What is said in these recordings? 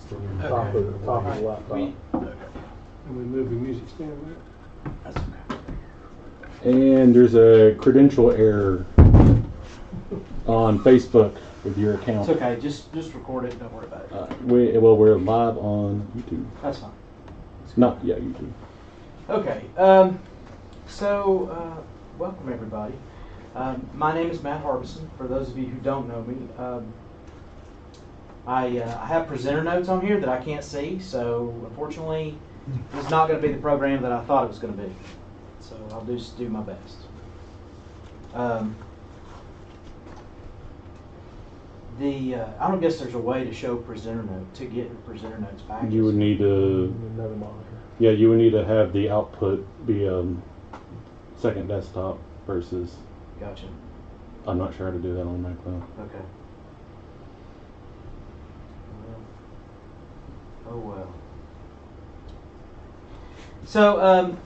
from the top of the laptop. And we move the music stand there. That's okay. And there's a credential error on Facebook with your account. It's okay. Just record it. Don't worry about it. We're live on YouTube. That's fine. Not YouTube. Okay. Welcome everybody. My name is Matt Harbison. For those of you who don't know me, I have presenter notes on here that I can't see, so unfortunately, it's not going to be the program that I thought it was going to be. So I'll just do my best. I don't guess there's a way to show presenter note to get the presenter notes back. You would need to. Another monitor. Yeah, you would need to have the output be second desktop versus. Gotcha. I'm not sure how to do that on my phone. Okay. Well. Oh well. So,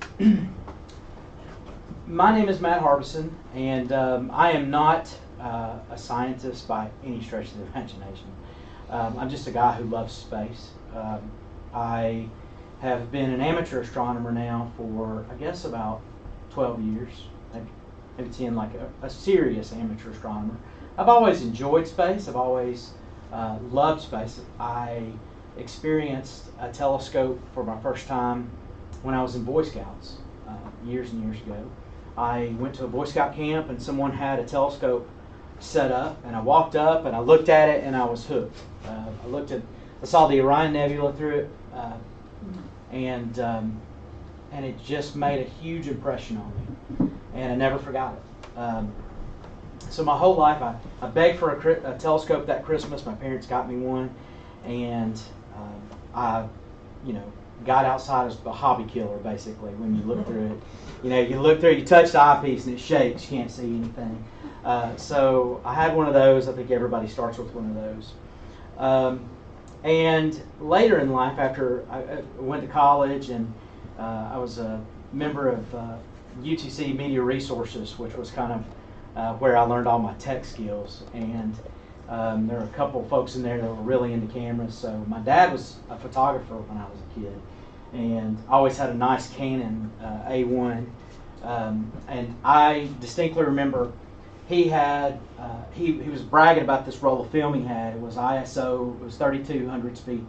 my name is Matt Harbison, and I am not a scientist by any stretch of the imagination. I'm just a guy who loves space. I have been an amateur astronomer now for, I guess, about 12 years, maybe 10, like a serious amateur astronomer. I've always enjoyed space. I've always loved space. I experienced a telescope for my first time when I was in Boy Scouts years and years ago. I went to a Boy Scout camp and someone had a telescope set up, and I walked up and I looked at it and I was hooked. I saw the Orion Nebula through it, and it just made a huge impression on me, and I never forgot it. So my whole life I begged for a telescope that Christmas. My parents got me one, and I got outside as a hobby killer, basically. When you look through it, you look through it, you touch the eyepiece and it shakes, you can't see anything. So I had one of those. I think everybody starts with one of those. And later in life, after I went to college, and I was a member of UTC Media Resources, which was kind of where I learned all my tech skills. And there were a couple of folks in there that were really into cameras. So my dad was a photographer when I was a kid, and always had a nice Canon A1. And I distinctly remember he had he was bragging about this roll of film he had. It was ISO. It was 3200 speed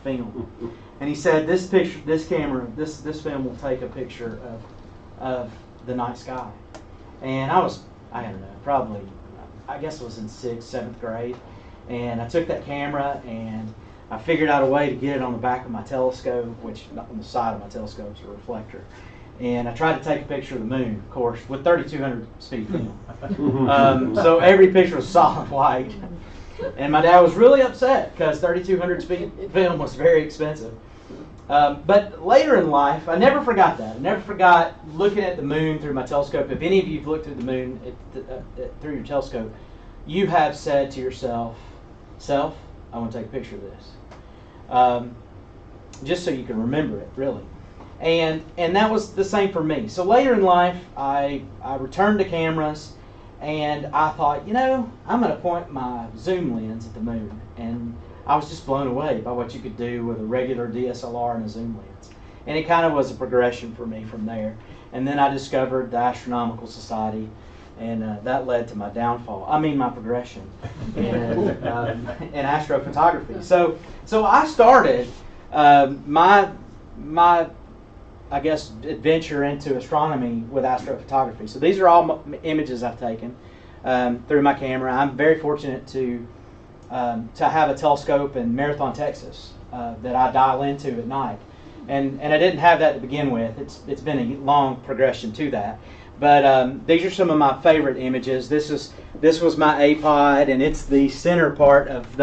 film, and he said this film will take a picture of the night sky. And I don't know, probably, I guess it was in 6th, 7th grade, and I took that camera and I figured out a way to get it on the back of my telescope, which on the side of my telescope is a reflector. And I tried to take a picture of the moon, of course, with 3200 speed film. So every picture was solid white. And my dad was really upset because 3200 speed film was very expensive. But later in life, I never forgot that. I never forgot looking at the moon through my telescope. If any of you have looked through the moon through your telescope, you have said to yourself, "Self, I want to take a picture of this." Just so you can remember it, really. And that was the same for me. So later in life, I returned to cameras, and I thought, I'm going to point my zoom lens at the moon. And I was just blown away by what you could do with a regular DSLR and a zoom lens. And it kind of was a progression for me from there. And then I discovered the Astronomical Society, and that led to my downfall. My progression in astrophotography. So I started my I guess adventure into astronomy with astrophotography. So these are all images I've taken through my camera. I'm very fortunate to have a telescope in Marathon, Texas, that I dial into at night, and I didn't have that to begin with. It's been a long progression to that. But these are some of my favorite images. This was my Eyepod, and it's the center part of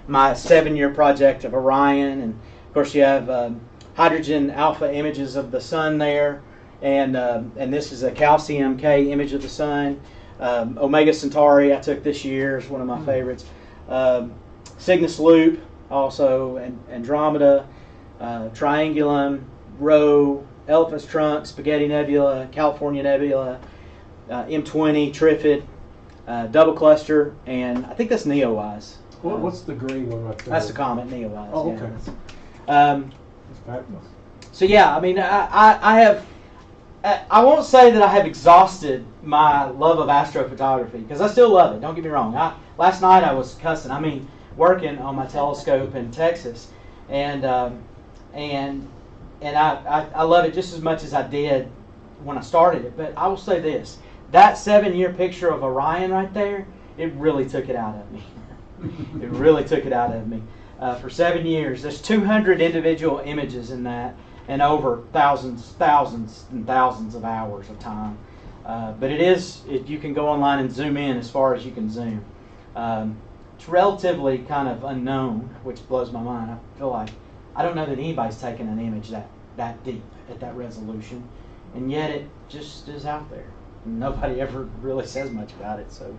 my 7-year project of Orion. And of course, you have hydrogen alpha images of the sun there, and this is a calcium K image of the sun. Omega Centauri I took this year is one of my favorites. Cygnus Loop, also, and Andromeda, Triangulum, Rho, Elephant's Trunk, Spaghetti Nebula, California Nebula, M20, Trifid, Double Cluster, and I think that's Neowise. What's the green one right there? That's the comet neovise. Oh, yeah, okay. It's fabulous. So yeah, I mean, I have, I won't say that I have exhausted my love of astrophotography, because I still love it. Don't get me wrong. Last night I was cussing. I mean, working on my telescope in Texas, and I love it just as much as I did when I started it. But I will say this: that 7-year picture of Orion right there, it really took it out of me. It really took it out of me. For 7 years, there's 200 individual images in that, and over thousands and thousands of hours of time. But you can go online and zoom in as far as you can zoom. It's relatively kind of unknown, which blows my mind. I feel like I don't know that anybody's taken an image that deep at that resolution, and yet it just is out there. Nobody ever really says much about it. So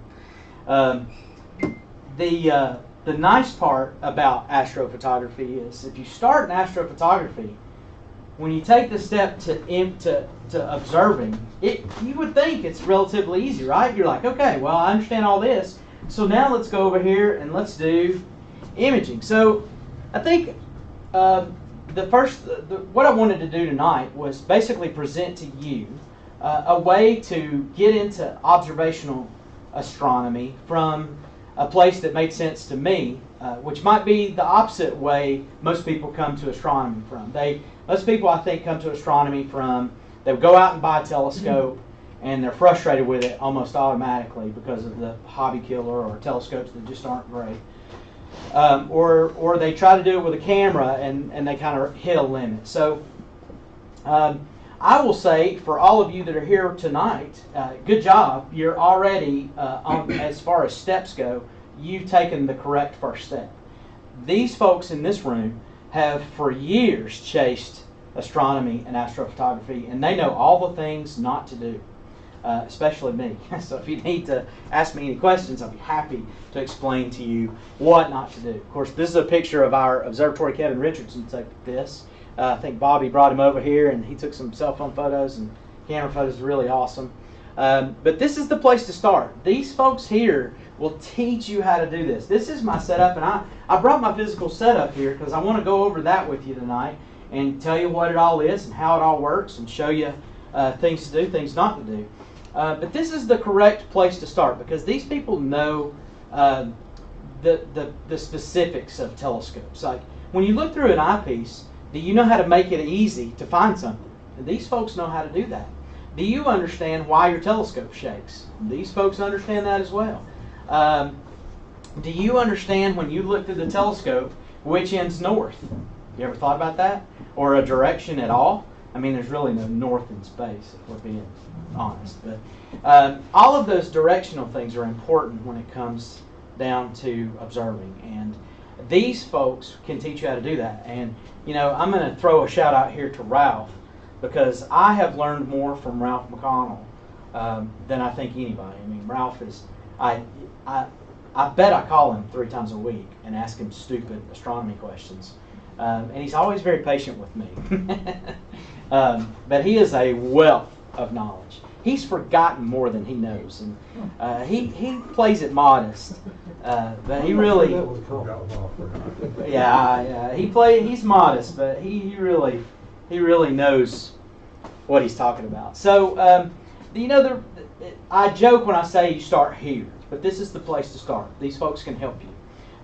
the nice part about astrophotography is if you start in astrophotography, when you take the step to observing, you would think it's relatively easy, right? You're like, okay, well, I understand all this, so now let's go over here and let's do imaging. So I think what I wanted to do tonight was basically present to you a way to get into observational astronomy from a place that made sense to me, which might be the opposite way most people come to astronomy from. Most people, I think, come to astronomy from, they would go out and buy a telescope, and they're frustrated with it almost automatically because of the hobby killer or telescopes that just aren't great. Or they try to do it with a camera, and they kind of hit a limit. So I will say, for all of you that are here tonight, good job. You're already, as far as steps go, you've taken the correct first step. These folks in this room have for years chased astronomy and astrophotography, and they know all the things not to do, especially me. So if you need to ask me any questions, I'll be happy to explain to you what not to do. Of course, this is a picture of our observatory. Kevin Richardson took this. I think Bobby brought him over here, and he took some cell phone photos and camera photos. Really awesome. But this is the place to start. These folks here will teach you how to do this. This is my setup, and I brought my physical setup here because I want to go over that with you tonight and tell you what it all is and how it all works and show you things to do, things not to do. But this is the correct place to start because these people know the specifics of telescopes. Like when you look through an eyepiece, do you know how to make it easy to find something? And these folks know how to do that. Do you understand why your telescope shakes? These folks understand that as well. Do you understand when you look through the telescope which end's north? You ever thought about that? Or a direction at all? I mean, there's really no north in space, if we're being honest. But all of those directional things are important when it comes down to observing. And these folks can teach you how to do that. And, you know, I'm going to throw a shout out here to Ralph because I have learned more from Ralph McConnell than I think anybody. I mean, Ralph is, I bet I call him 3 times a week and ask him stupid astronomy questions. And he's always very patient with me. But he is a wealth of knowledge. He's forgotten more than he knows. And he plays it modest. But he really... Yeah, he's modest, but he really knows what he's talking about. So, you know, I joke when I say you start here, but this is the place to start. These folks can help you.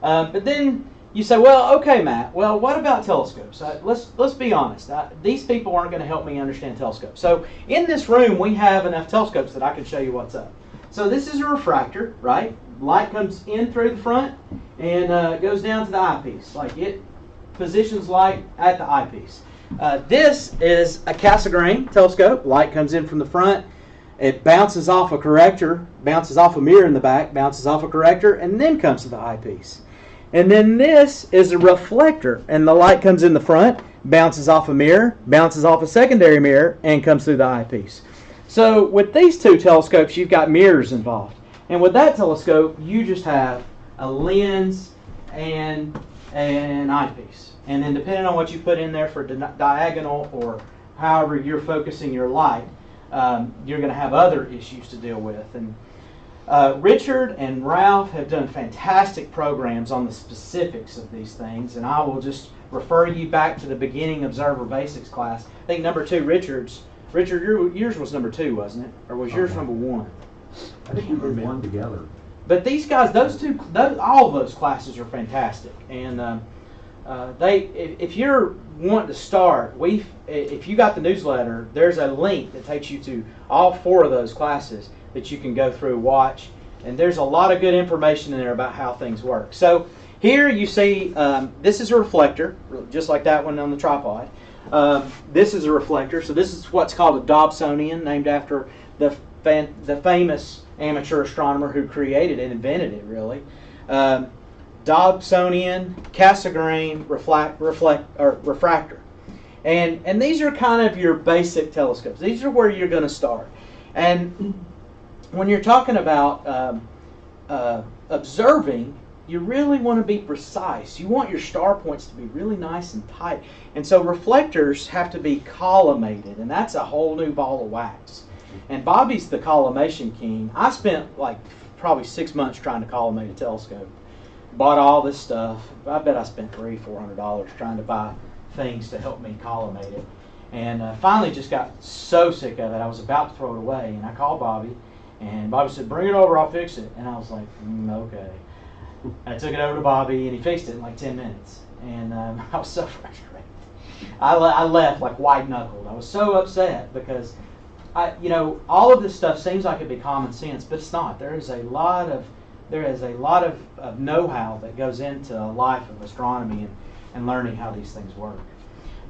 But then you say, well, okay, Matt, well, what about telescopes? Let's be honest. These people aren't going to help me understand telescopes. So in this room, we have enough telescopes that I can show you what's up. So this is a refractor, right? Light comes in through the front and goes down to the eyepiece. Like it positions light at the eyepiece. This is a Cassegrain telescope. Light comes in from the front. It bounces off a corrector, bounces off a mirror in the back, bounces off a corrector, and then comes to the eyepiece. And then this is a reflector, and the light comes in the front, bounces off a mirror, bounces off a secondary mirror, and comes through the eyepiece. So with these 2 telescopes, you've got mirrors involved. And with that telescope, you just have a lens and an eyepiece. And then depending on what you put in there for diagonal or however you're focusing your light, you're going to have other issues to deal with. And Richard and Ralph have done fantastic programs on the specifics of these things, and I will just refer you back to the beginning Observer Basics class. I think number 2, Richard, yours was number 2, wasn't it? Or was yours number 1? I think you did one together. But these guys, all of those classes are fantastic, and if you're wanting to start, if you got the newsletter, there's a link that takes you to all 4 of those classes that you can go through, watch, and there's a lot of good information in there about how things work. So here you see, this is a reflector, just like that one on the tripod. This is a reflector, so this is what's called a Dobsonian, named after the famous amateur astronomer who created it, invented it, really. Dobsonian, Cassegrain, refractor. And these are kind of your basic telescopes. These are where you're going to start. And when you're talking about observing, you really want to be precise. You want your star points to be really nice and tight. And so reflectors have to be collimated, and that's a whole new ball of wax. And Bobby's the collimation king. I spent like probably 6 months trying to collimate a telescope. Bought all this stuff. I bet I spent $300-400 trying to buy things to help me collimate it. And finally just got so sick of it, I was about to throw it away. And I called Bobby, and Bobby said, "Bring it over, I'll fix it." And I was like, okay. I took it over to Bobby, and he fixed it in like 10 minutes. And I was so frustrated. I left like white-knuckled. I was so upset because all of this stuff seems like it'd be common sense, but it's not. There is a lot of know-how that goes into a life of astronomy and learning how these things work.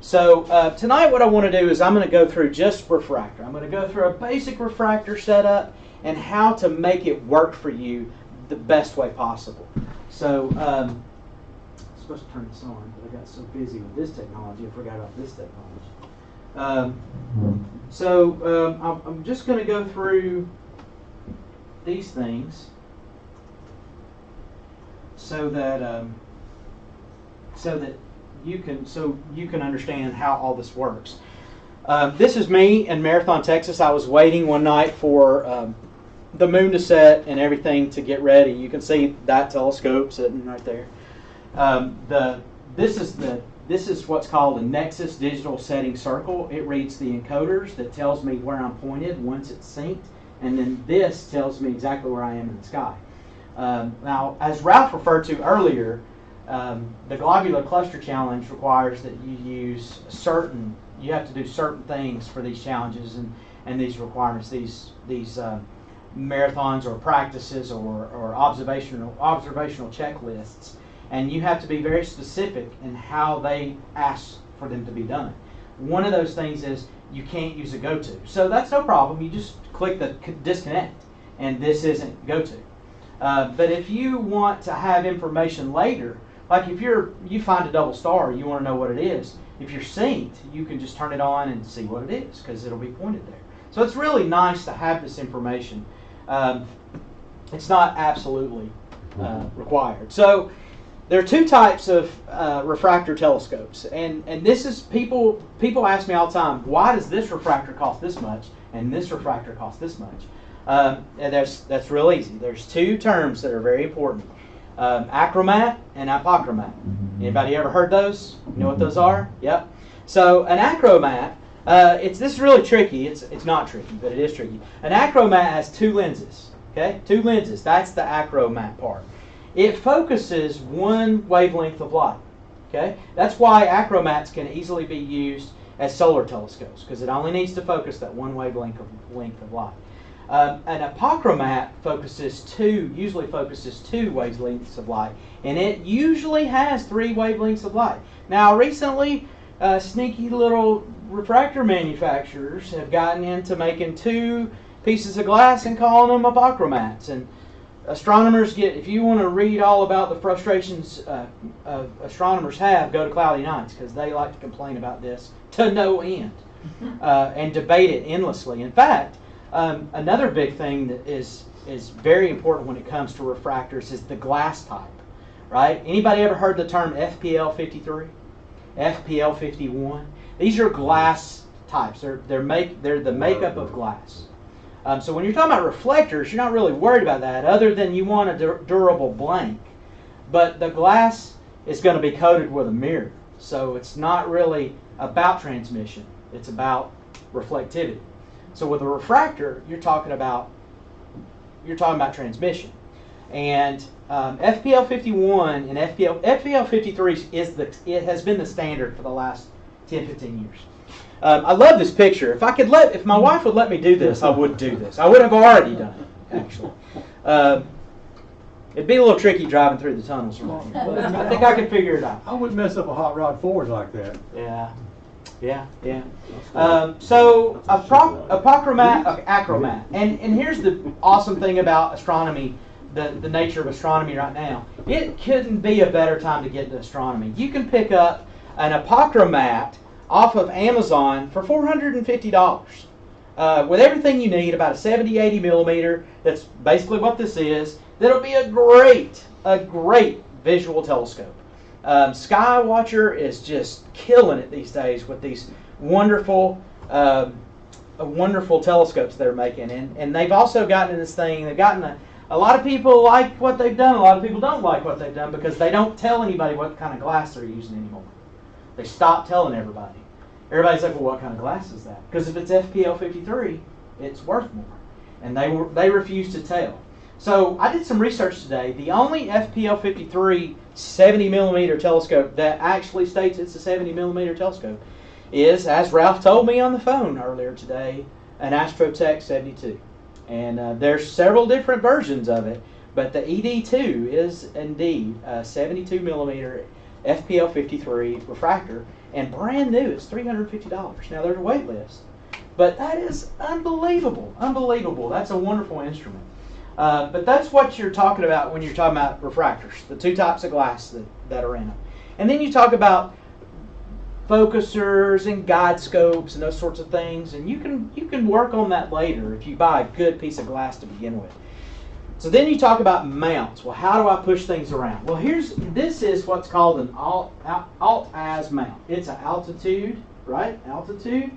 So tonight what I want to do is I'm going to go through just refractor. I'm going to go through a basic refractor setup and how to make it work for you the best way possible. So I'm supposed to turn this on, but I got so busy with this technology I forgot about this technology. I'm just going to go through these things so that you can understand how all this works. This is me in Marathon, Texas. I was waiting one night for the moon to set and everything to get ready. You can see that telescope sitting right there. This is what's called a Nexus digital setting circle. It reads the encoders that tells me where I'm pointed once it's synced, and then this tells me exactly where I am in the sky. Now, as Ralph referred to earlier, the globular cluster challenge requires that you have to do certain things for these challenges and these requirements, these marathons or practices or observational checklists. And you have to be very specific in how they ask for them to be done. One of those things is you can't use a go-to. So that's no problem. You just click the disconnect, and this isn't go-to. But if you want to have information later, like if you find a double star, you want to know what it is. If you're synced, you can just turn it on and see what it is because it'll be pointed there. So it's really nice to have this information. It's not absolutely required. So there are 2 types of refractor telescopes, and this is people ask me all the time, why does this refractor cost this much and this refractor cost this much? And that's real easy. There's 2 terms that are very important: achromat and apochromat. Anybody ever heard those? You know what those are? Yep. So an achromat, this is really tricky. It's not tricky, but it is tricky. An achromat has 2 lenses. Okay, 2 lenses. That's the achromat part. It focuses one wavelength of light. Okay, that's why achromats can easily be used as solar telescopes because it only needs to focus that one wavelength of light. An apochromat usually focuses 2 wavelengths of light, and it usually has 3 wavelengths of light. Now, recently, sneaky little refractor manufacturers have gotten into making 2 pieces of glass and calling them apochromats. And astronomers if you want to read all about the frustrations astronomers have, go to Cloudy Nights because they like to complain about this to no end and debate it endlessly. In fact, another big thing that is very important when it comes to refractors is the glass type, right? Anybody ever heard the term FPL 53, FPL 51? These are glass types. They're the makeup of glass. So when you're talking about reflectors, you're not really worried about that, other than you want a durable blank. But the glass is going to be coated with a mirror, so it's not really about transmission. It's about reflectivity. So with a refractor, you're talking about transmission. And FPL 51 and FPL 53 it has been the standard for the last 10-15 years. I love this picture. If my wife would let me do this, I would do this. I would have already done it, actually. It'd be a little tricky driving through the tunnels around here, but I think I could figure it out. I wouldn't mess up a hot rod forward like that. Yeah. So achromat, and here's the awesome thing about astronomy, the nature of astronomy right now. It couldn't be a better time to get into astronomy. You can pick up an achromat off of Amazon for $450 with everything you need, about a 70-80 millimeter. That's basically what this is. That'll be a great visual telescope. Skywatcher is just killing it these days with these wonderful telescopes they're making, and they've also gotten this thing. They've gotten a lot of people like what they've done. A lot of people don't like what they've done because they don't tell anybody what kind of glass they're using anymore. They stop telling everybody. Everybody's like, well, what kind of glass is that? Because if it's FPL 53, it's worth more, and they refuse to tell. So I did some research today. The only FPL 53 70 millimeter telescope that actually states it's a 70 millimeter telescope is, as Ralph told me on the phone earlier today, an Astrotech 72. And there's several different versions of it, but the ED2 is indeed a 72 millimeter FPL 53 refractor, and brand new. It's $350. Now there's a wait list, but that is unbelievable. That's a wonderful instrument. But that's what you're talking about when you're talking about refractors, the two types of glass that are in them. And then you talk about focusers and guide scopes and those sorts of things, and you can work on that later if you buy a good piece of glass to begin with. So then you talk about mounts. Well, how do I push things around? Well, this is what's called an alt-az mount. It's an altitude, right? Altitude,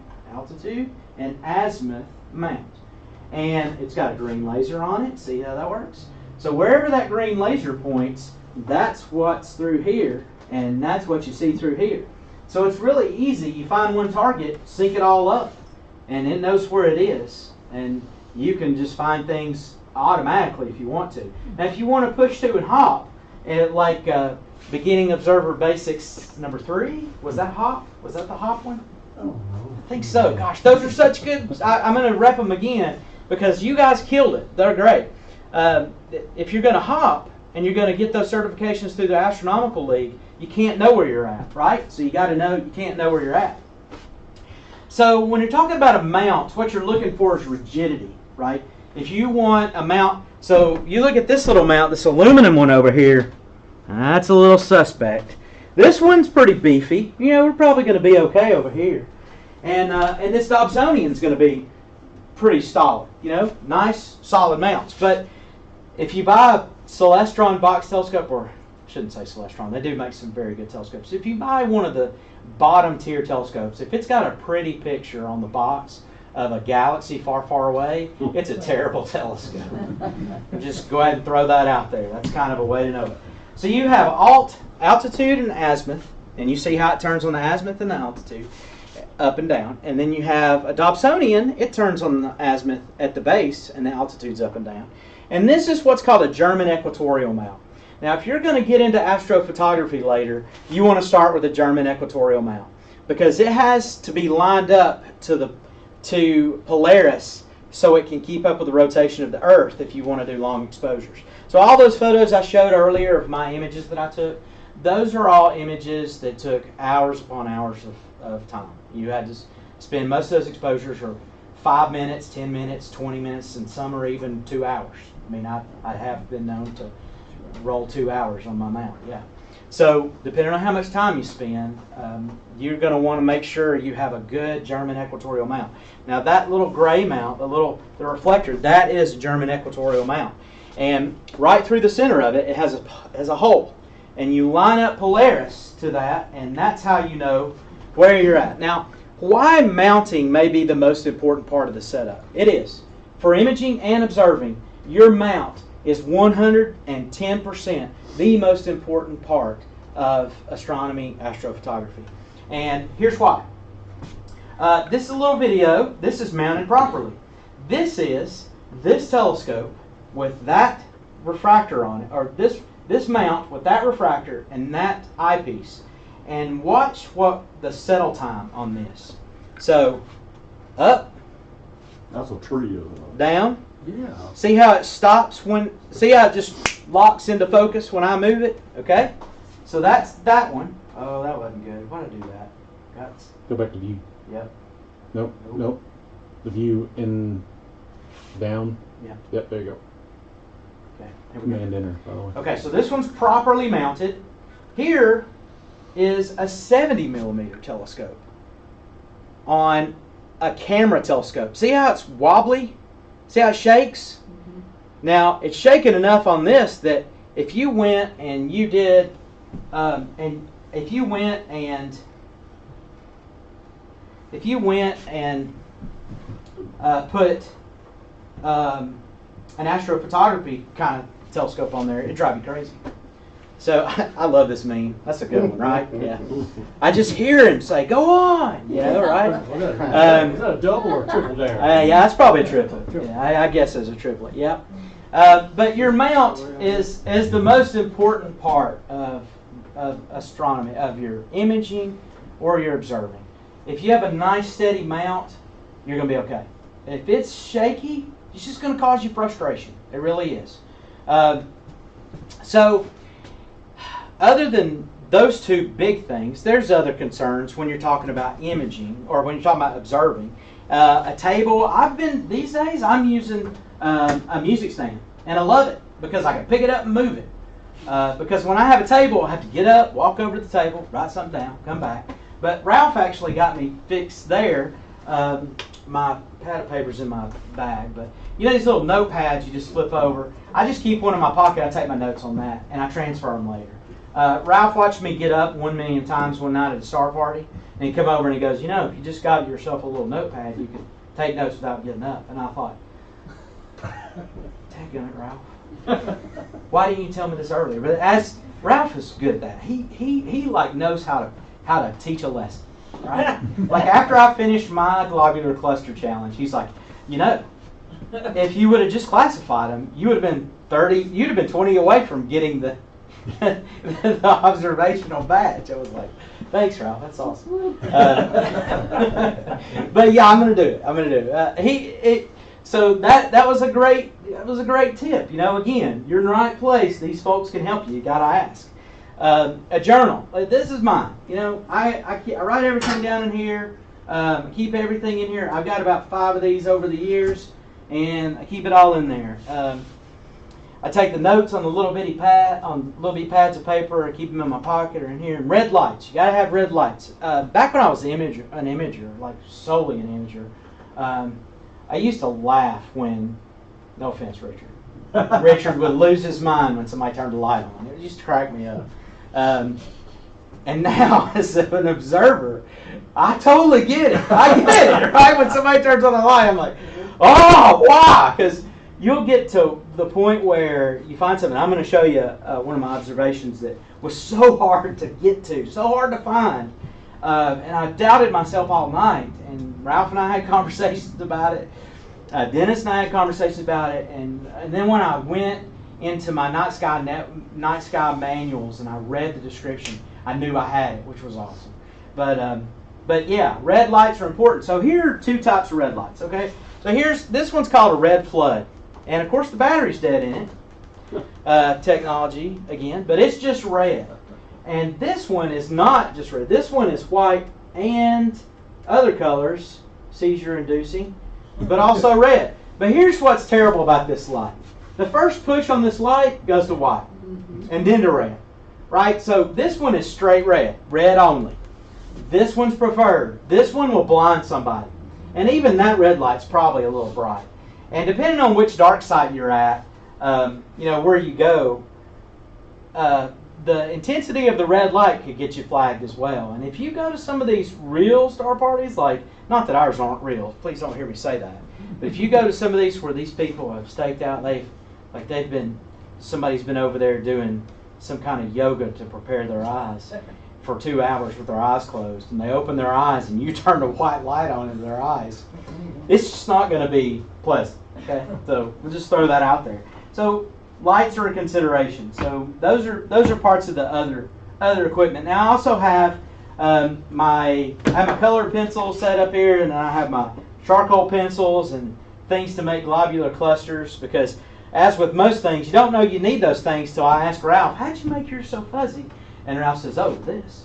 and azimuth mount. And it's got a green laser on it. See how that works? So wherever that green laser points, that's what's through here, and that's what you see through here. So it's really easy. You find one target, sync it all up, and it knows where it is. And you can just find things automatically if you want to. Now, if you want to push to and hop, like Beginning Observer Basics number 3, was that hop? Was that the hop one? Oh, no. I think so. Gosh, those are such good. I'm going to rep them again because you guys killed it. They're great. If you're going to hop and you're going to get those certifications through the Astronomical League, you can't know where you're at, right? So you got to know you can't know where you're at. So when you're talking about a mount, what you're looking for is rigidity, right? If you want a mount, so you look at this little mount, this aluminum one over here, that's a little suspect. This one's pretty beefy. You know, we're probably going to be okay over here. And this Dobsonian's going to be pretty solid, you know, nice, solid mounts. But if you buy a Celestron box telescope, or I shouldn't say Celestron, they do make some very good telescopes. If you buy one of the bottom tier telescopes, if it's got a pretty picture on the box of a galaxy far, far away, it's a terrible telescope. Just go ahead and throw that out there. That's kind of a way to know it. So you have altitude and azimuth, and you see how it turns on the azimuth and the altitude, up and down. And then you have a Dobsonian, it turns on the azimuth at the base, and the altitude's up and down. And this is what's called a German equatorial mount. Now, if you're going to get into astrophotography later, you want to start with a German equatorial mount, because it has to be lined up to Polaris so it can keep up with the rotation of the Earth if you want to do long exposures. So all those photos I showed earlier of my images that I took, those are all images that took hours upon hours of time. You had to spend most of those exposures are 5 minutes, 10 minutes, 20 minutes, and some are even 2 hours. I mean, I have been known to roll 2 hours on my mount, yeah. So depending on how much time you spend, you're going to want to make sure you have a good German equatorial mount. Now that little gray mount, the reflector, that is a German equatorial mount. And right through the center of it, it has a hole. And you line up Polaris to that, and that's how you know where you're at. Now, why mounting may be the most important part of the setup? It is. for imaging and observing, your mount is 110% the most important part of astronomy, astrophotography. And here's why. This is a little video. This is mounted properly. This is this telescope with that refractor on it, or this mount with that refractor and that eyepiece. And watch what the settle time on this. So, up, That's a tree, isn't it? down. Yeah. See how it stops when, see how it just locks into focus when I move it? Okay? So that's that one. Oh, that wasn't good. Why did I do that? Guts. Go back to view. Yep. Nope, nope. The view in, down. Yeah. Yep, there you go. Okay. Here we go. Command enter, by the way. Okay, so this one's properly mounted. Here is a 70mm telescope on a camera telescope. See how it's wobbly? See how it shakes? Mm-hmm. Now, it's shaking enough on this that if you went and you did, if you went and put an astrophotography kind of telescope on there, it'd drive you crazy. So I love this meme. That's a good one, right? Yeah. I just hear him say, "Go on," you know, right? Is that a double or a triple there? Yeah, it's probably a triplet. Yeah, I guess it's a triplet. Yeah. But your mount is the most important part of astronomy, of your imaging or your observing. If you have a nice steady mount, you're going to be okay. If it's shaky, it's just going to cause you frustration. It really is. So, other than those two big things, there's other concerns when you're talking about imaging or when you're talking about observing. A table, these days I'm using a music stand, and I love it because I can pick it up and move it. Because when I have a table, I have to get up, walk over to the table, write something down, come back. But Ralph actually got me fixed there. My pad of paper's in my bag, but you know these little notepads you just flip over? I just keep one in my pocket, I take my notes on that, and I transfer them later. Ralph watched me get up 1 million times one night at a star party, and he come over and he goes, "You know, if you just got yourself a little notepad, you could take notes without getting up." And I thought, "Daggone it, Ralph. Why didn't you tell me this earlier?" But as Ralph is good at that. He like knows how to teach a lesson. Right? Like after I finished my globular cluster challenge, he's like, "You know, if you would have just classified them, you would have been 30. You'd have been 20 away from getting the the observational badge." I was like, "Thanks, Ralph. That's awesome." But yeah, I'm gonna do it. So that was a great tip. You know, again, you're in the right place. These folks can help you. You gotta ask. A journal. This is mine. You know, I write everything down in here. I keep everything in here. I've got about 5 of these over the years, and I keep it all in there. I take the notes on the little bitty pads of paper. I keep them in my pocket or in here. And red lights. You gotta have red lights. Back when I was an imager, like solely an imager, I used to laugh when, no offense, Richard, Richard would lose his mind when somebody turned the light on. It used to crack me up. And now, as an observer, I totally get it. I get it, right? When somebody turns on the light, I'm like, "Oh, why?" Because you'll get to the point where you find something. I'm going to show you one of my observations that was so hard to get to, so hard to find. And I doubted myself all night. And Ralph and I had conversations about it. Dennis and I had conversations about it. And then when I went into my night sky manuals and I read the description, I knew I had it, which was awesome. But yeah, red lights are important. So here are 2 types of red lights. Okay, so this one's called a red flood, and of course the battery's dead in it. Technology again, but it's just red. And this one is not just red. This one is white and other colors, seizure-inducing, but also red. But here's what's terrible about this light. The first push on this light goes to white, and then to red. Right? So this one is straight red only. This one's preferred. This one will blind somebody. And even that red light's probably a little bright. And depending on which dark site you're at, where you go, the the intensity of the red light could get you flagged as well. And if you go to some of these real star parties, like, not that ours aren't real, please don't hear me say that, but if you go to some of these where these people have staked out, somebody's been over there doing some kind of yoga to prepare their eyes for 2 hours with their eyes closed, and they open their eyes and you turn a white light on in their eyes, it's just not going to be pleasant. Okay, so we'll just throw that out there. So lights are a consideration. So those are parts of the other equipment. Now I also have my colored pencil set up here, and I have my charcoal pencils and things to make globular clusters, because as with most things, you don't know you need those things till I ask Ralph, how'd you make yours so fuzzy? And Ralph says, oh, this.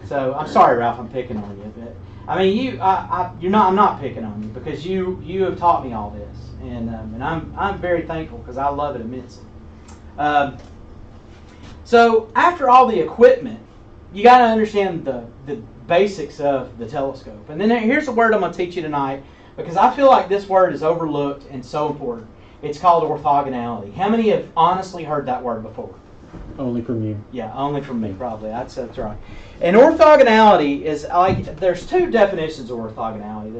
So I'm sorry, Ralph, I'm picking on you. But I mean, I'm not picking on you, because you have taught me all this, and I'm very thankful, because I love it immensely. So after all the equipment, you got to understand the basics of the telescope. And then here's a word I'm going to teach you tonight, because I feel like this word is overlooked and so important. It's called orthogonality. How many have honestly heard that word before? Only from you. Yeah, only from me, probably. That's right. And orthogonality is like, there's two definitions of orthogonality.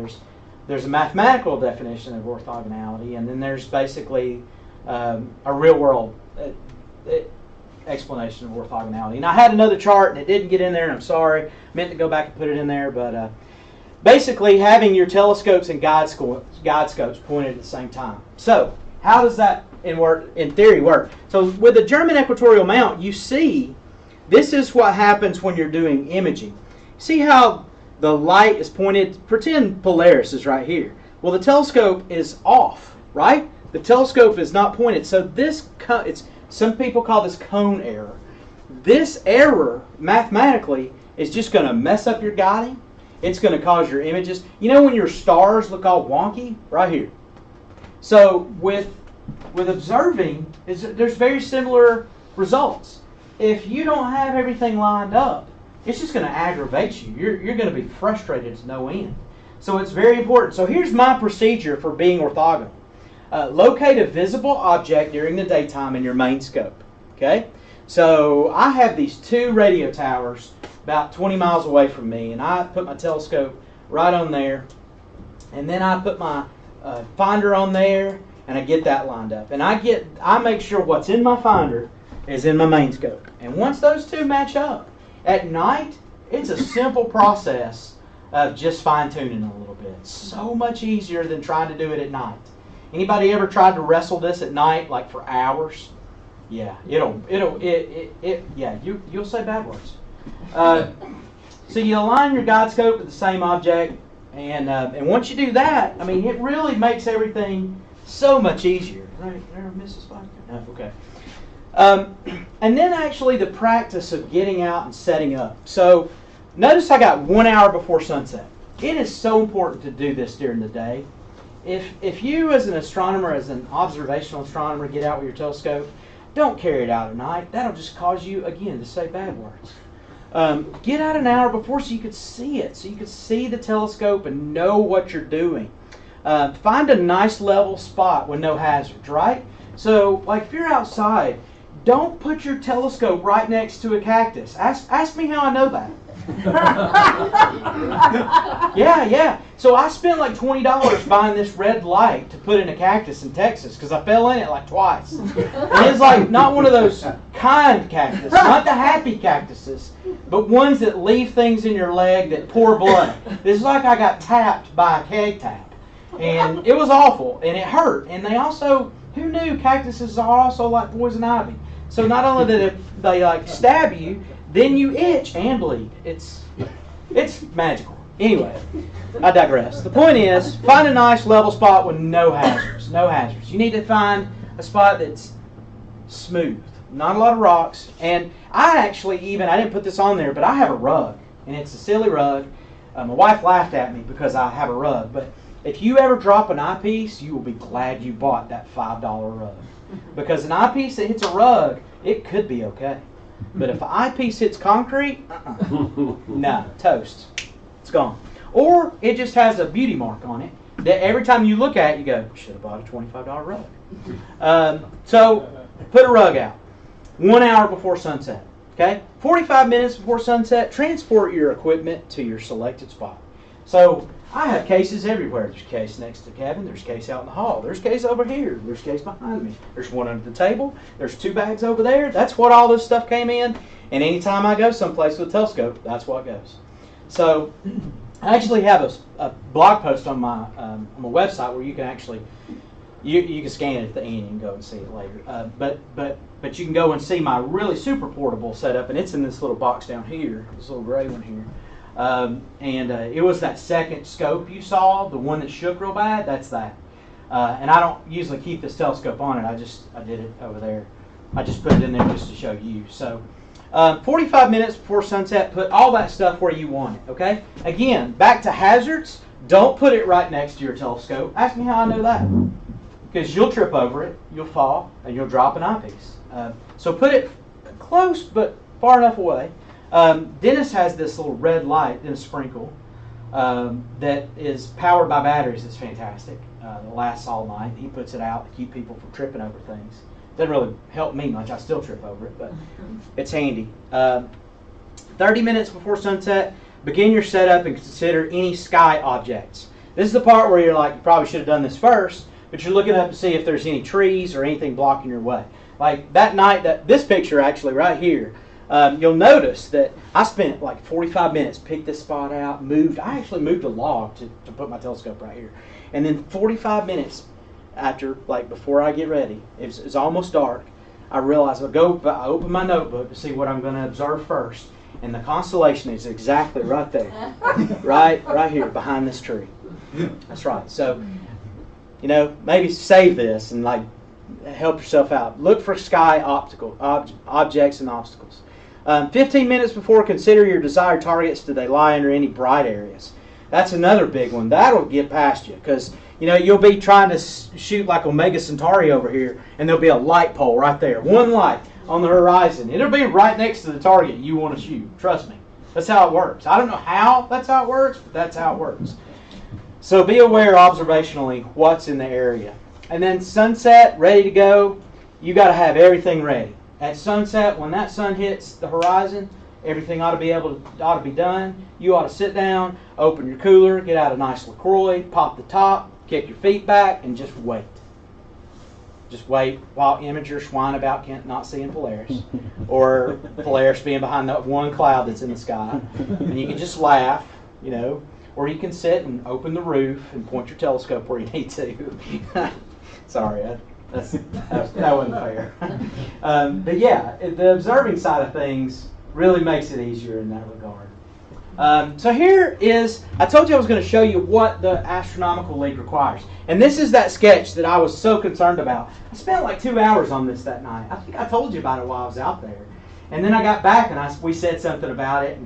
There's a mathematical definition of orthogonality, and then there's basically a real world explanation of orthogonality. And I had another chart and it didn't get in there, and I'm sorry. I meant to go back and put it in there, but basically having your telescopes and guide scopes pointed at the same time. So how does that in theory work? So with a German equatorial mount, you see this is what happens when you're doing imaging. See how the light is pointed? Pretend Polaris is right here. Well, the telescope is off, right? The telescope is not pointed. So some people call this cone error. This error, mathematically, is just going to mess up your guiding. It's going to cause your images. You know when your stars look all wonky? Right here. So with observing, there's very similar results. If you don't have everything lined up, it's just going to aggravate you. You're going to be frustrated to no end. So it's very important. So here's my procedure for being orthogonal. Locate a visible object during the daytime in your main scope. Okay? So I have these two radio towers about 20 miles away from me, and I put my telescope right on there, and then I put my finder on there, and I get that lined up. And I make sure what's in my finder is in my main scope. And once those two match up, at night, it's a simple process of just fine-tuning a little bit. So much easier than trying to do it at night. Anybody ever tried to wrestle this at night, like for hours? Yeah, you'll say bad words. So you align your guide scope with the same object, and once you do that, I mean, it really makes everything so much easier. Right there, Mrs. Foster? No, okay. And then actually the practice of getting out and setting up. So notice I got 1 hour before sunset. It is so important to do this during the day. If you as an astronomer, as an observational astronomer, get out with your telescope, don't carry it out at night. That'll just cause you, again, to say bad words. Get out an hour before so you could see it, so you could see the telescope and know what you're doing. Find a nice level spot with no hazards, right? So, like if you're outside, don't put your telescope right next to a cactus. Ask me how I know that. Yeah. So I spent like $20 buying this red light to put in a cactus in Texas because I fell in it like twice. And it's like not one of those kind cactus, not the happy cactuses, but ones that leave things in your leg that pour blood. It's like I got tapped by a keg tap. And it was awful, and it hurt. And they also, who knew cactuses are also like poison ivy? So not only did they like stab you, then you itch and bleed. It's magical. Anyway, I digress. The point is, find a nice level spot with no hazards. No hazards. You need to find a spot that's smooth, not a lot of rocks. And I didn't put this on there, but I have a rug, and it's a silly rug. My wife laughed at me because I have a rug, but if you ever drop an eyepiece, you will be glad you bought that $5 rug. Because an eyepiece that hits a rug, it could be okay. But if an eyepiece hits concrete, nah, toast. It's gone. Or it just has a beauty mark on it that every time you look at it, you go, should have bought a $25 rug. So put a rug out. 1 hour before sunset. Okay, 45 minutes before sunset, transport your equipment to your selected spot. So I have cases everywhere. There's a case next to the cabin. There's a case out in the hall. There's a case over here. There's a case behind me. There's one under the table. There's 2 bags over there. That's what all this stuff came in. And anytime I go someplace with a telescope, that's what goes. So I actually have a blog post on my website where you can actually you can scan it at the end. You can go and see it later. But you can go and see my really super portable setup, and it's in this little box down here, this little gray one here. It was that second scope you saw, the one that shook real bad. That's that. And I don't usually keep this telescope on it. I did it over there. I just put it in there just to show you. So 45 minutes before sunset, put all that stuff where you want it. Okay. Again, back to hazards. Don't put it right next to your telescope. Ask me how I know that. Because you'll trip over it, you'll fall, and you'll drop an eyepiece. So put it close, but far enough away. Dennis has this little red light in a sprinkle that is powered by batteries. It's fantastic. It lasts all night. He puts it out to keep people from tripping over things. Doesn't really help me much. I still trip over it, but it's handy. 30 minutes before sunset, begin your setup and consider any sky objects. This is the part where you're like, you probably should have done this first, but you're looking up to see if there's any trees or anything blocking your way. Like that night, this picture actually right here, you'll notice that I spent like 45 minutes, picked this spot out, I actually moved a log to put my telescope right here. And then 45 minutes after, like before I get ready, it's almost dark, I realize I open my notebook to see what I'm going to observe first. And the constellation is exactly right there, right here behind this tree. That's right. So, maybe save this and like help yourself out. Look for sky objects and obstacles. 15 minutes before, consider your desired targets. Do they lie under any bright areas? That's another big one. That'll get past you because you'll be trying to shoot like Omega Centauri over here, and there'll be a light pole right there, one light on the horizon. It'll be right next to the target you want to shoot. Trust me. That's how it works. I don't know how that's how it works, but that's how it works. So be aware observationally what's in the area. And then sunset, ready to go. You got to have everything ready. At sunset, when that sun hits the horizon, everything ought to be done. You ought to sit down, open your cooler, get out a nice LaCroix, pop the top, kick your feet back, and just wait. Just wait while imagers whine about not seeing Polaris, or Polaris being behind that one cloud that's in the sky. And you can just laugh, or you can sit and open the roof and point your telescope where you need to. Sorry, that wasn't fair. But yeah, the observing side of things really makes it easier in that regard. So here is, I told you I was going to show you what the Astronomical League requires. And this is that sketch that I was so concerned about. I spent like 2 hours on this that night. I think I told you about it while I was out there. And then I got back and we said something about it.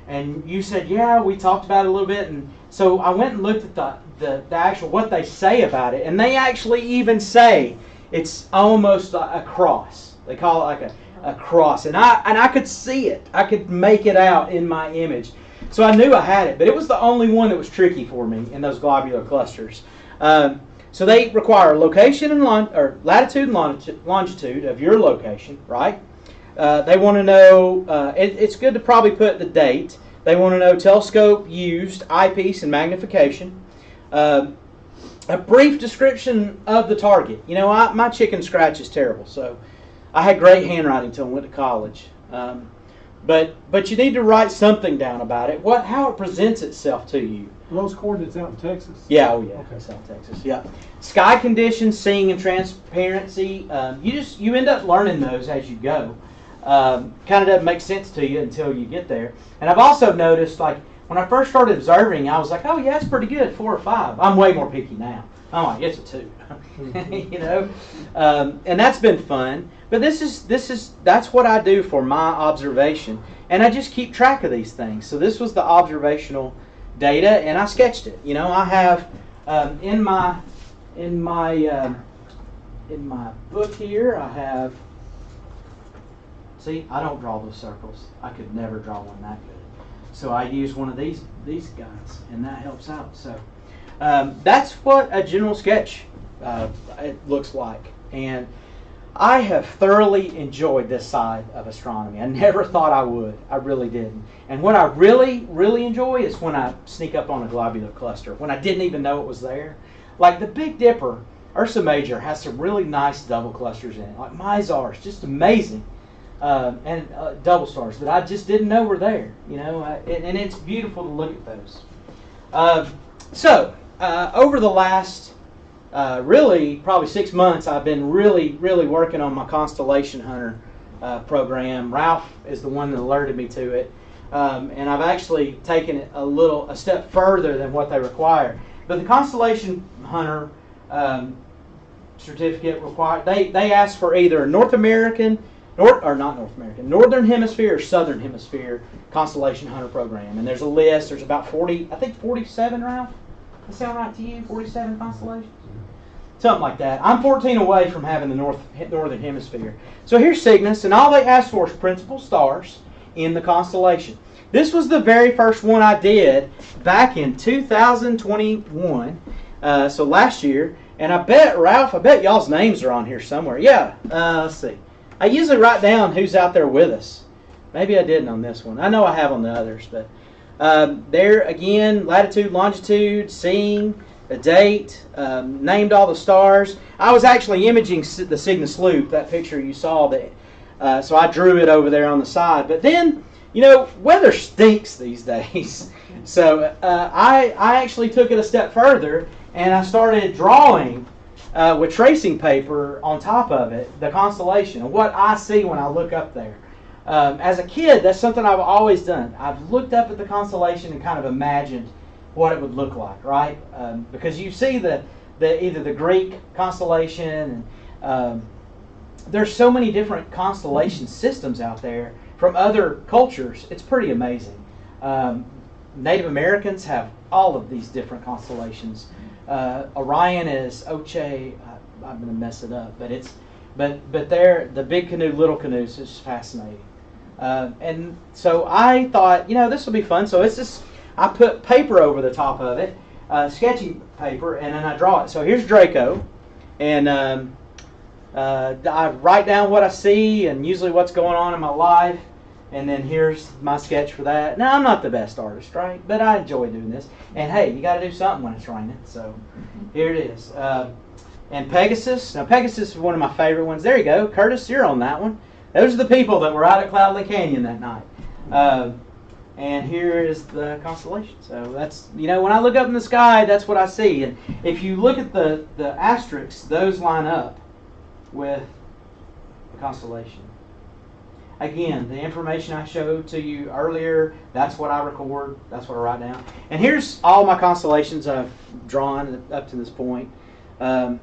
And you said, yeah, we talked about it a little bit. And so I went and looked at the actual, what they say about it. And they actually even say it's almost a cross. They call it like a cross. And I could see it. I could make it out in my image. So I knew I had it. But it was the only one that was tricky for me in those globular clusters. So they require location and latitude and longitude of your location, right? They want to know, it's good to probably put the date. They want to know telescope used, eyepiece, and magnification. A brief description of the target. My chicken scratch is terrible, so I had great handwriting until I went to college. But you need to write something down about it, how it presents itself to you. Those coordinates out in Texas? Yeah, oh yeah, okay. South Texas, yeah. Sky conditions, seeing and transparency, you end up learning those as you go. Kind of doesn't make sense to you until you get there. And I've also noticed, like, when I first started observing, I was like, oh yeah, it's pretty good, 4 or 5. I'm way more picky now. I'm like, it's a 2. And that's been fun. But that's what I do for my observation. And I just keep track of these things. So this was the observational data, and I sketched it. I have in my book here, I have. See, I don't draw those circles. I could never draw one that good. So I use one of these guys, and that helps out. So that's what a general sketch it looks like. And I have thoroughly enjoyed this side of astronomy. I never thought I would. I really didn't. And what I really, really enjoy is when I sneak up on a globular cluster, when I didn't even know it was there. Like the Big Dipper, Ursa Major, has some really nice double clusters in it. Like Mizar's, just amazing. And double stars that I just didn't know were there. You know, and it's beautiful to look at those. Over the last really probably 6 months, I've been really working on my Constellation Hunter program. Ralph is the one that alerted me to it, and I've actually taken it a step further than what they require. But the Constellation Hunter certificate required, they ask for either Northern Hemisphere or Southern Hemisphere Constellation Hunter program, and there's a list. There's about 47, Ralph. Does that sound right to you? 47 constellations? Something like that. I'm 14 away from having the Northern Hemisphere. So here's Cygnus, and all they asked for is principal stars in the constellation. This was the very first one I did back in 2021, so last year. And I bet, Ralph, y'all's names are on here somewhere. Yeah, let's see. I usually write down who's out there with us. Maybe I didn't on this one. I know I have on the others, but there again, latitude, longitude, seeing, the date, named all the stars. I was actually imaging the Cygnus Loop, that picture you saw, that, so I drew it over there on the side. But then, you know, weather stinks these days. So I actually took it a step further, and I started drawing with tracing paper on top of it, the constellation, and what I see when I look up there. As a kid, that's something I've always done. I've looked up at the constellation and kind of imagined what it would look like, right? Because you see either the Greek constellation, and there's so many different constellation systems out there from other cultures. It's pretty amazing. Native Americans have all of these different constellations. Orion is Oche. I'm going to mess it up, but they're the big canoe, little canoes is fascinating. And so I thought, you know, this will be fun. So it's just, I put paper over the top of it, sketchy paper, and then I draw it. So here's Draco, and I write down what I see and usually what's going on in my life, and then here's my sketch for that. Now, I'm not the best artist, right? But I enjoy doing this. And hey, you got to do something when it's raining. So here it is. And Pegasus. Now, Pegasus is one of my favorite ones. There you go. Curtis, you're on that one. Those are the people that were out at Cloudley Canyon that night. And here is the constellation. So that's, you know, when I look up in the sky, that's what I see. And if you look at the asterisks, those line up with the constellation. Again, the information I showed to you earlier, that's what I record, that's what I write down. And here's all my constellations I've drawn up to this point. And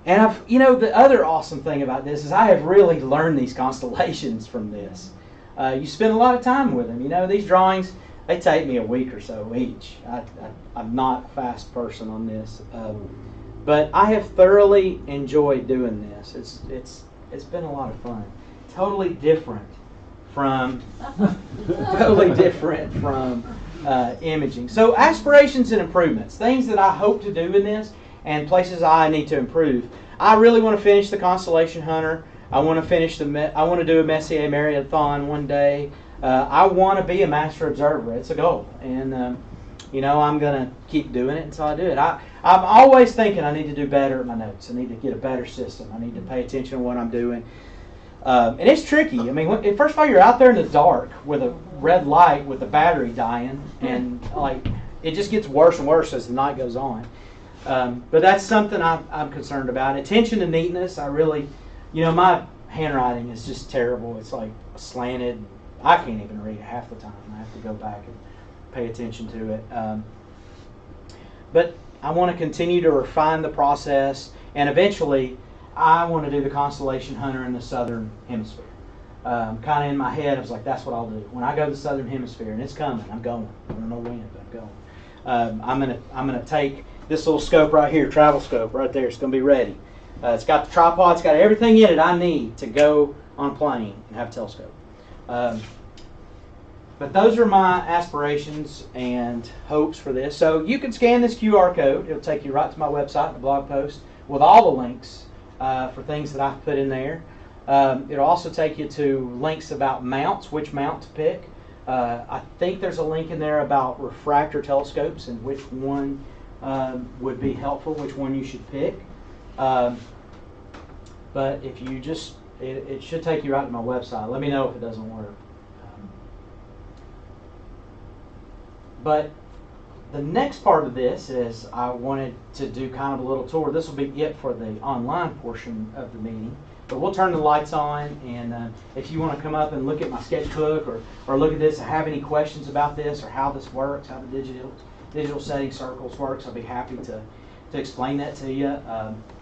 I've, you know, the other awesome thing about this is I have really learned these constellations from this. You spend a lot of time with them. You know, these drawings, they take me a week or so each. I'm not a fast person on this. But I have thoroughly enjoyed doing this. It's been a lot of fun. Totally different from imaging. So aspirations and improvements, things that I hope to do in this, and places I need to improve. I really want to finish the Constellation Hunter. I want to do a Messier Marathon one day. I want to be a master observer. It's a goal, and you know, I'm gonna keep doing it until I do it. I'm always thinking I need to do better at my notes. I need to get a better system. I need to pay attention to what I'm doing. And it's tricky. I mean, first of all, you're out there in the dark with a red light with the battery dying, and like it just gets worse and worse as the night goes on. But that's something I'm concerned about. Attention to neatness. I really, you know, my handwriting is just terrible. It's like slanted. I can't even read it half the time. I have to go back and pay attention to it. But I want to continue to refine the process, and eventually I want to do the Constellation Hunter in the Southern Hemisphere. Kind of in my head, I was like, that's what I'll do. When I go to the Southern Hemisphere, and it's coming, I'm going. I don't know when, but I'm going. I'm gonna take this little scope right here, travel scope right there. It's going to be ready. It's got the tripod. It's got everything in it I need to go on a plane and have a telescope. But those are my aspirations and hopes for this. So you can scan this QR code. It'll take you right to my website, the blog post, with all the links for things that I've put in there. It'll also take you to links about mounts, which mount to pick. I think there's a link in there about refractor telescopes and which one would be helpful, which one you should pick. But if you just, it should take you right to my website. Let me know if it doesn't work. But the next part of this is I wanted to do kind of a little tour. This will be it for the online portion of the meeting. But we'll turn the lights on, and if you want to come up and look at my sketchbook or look at this and have any questions about this or how this works, how the digital setting circles works, I'll be happy to explain that to you.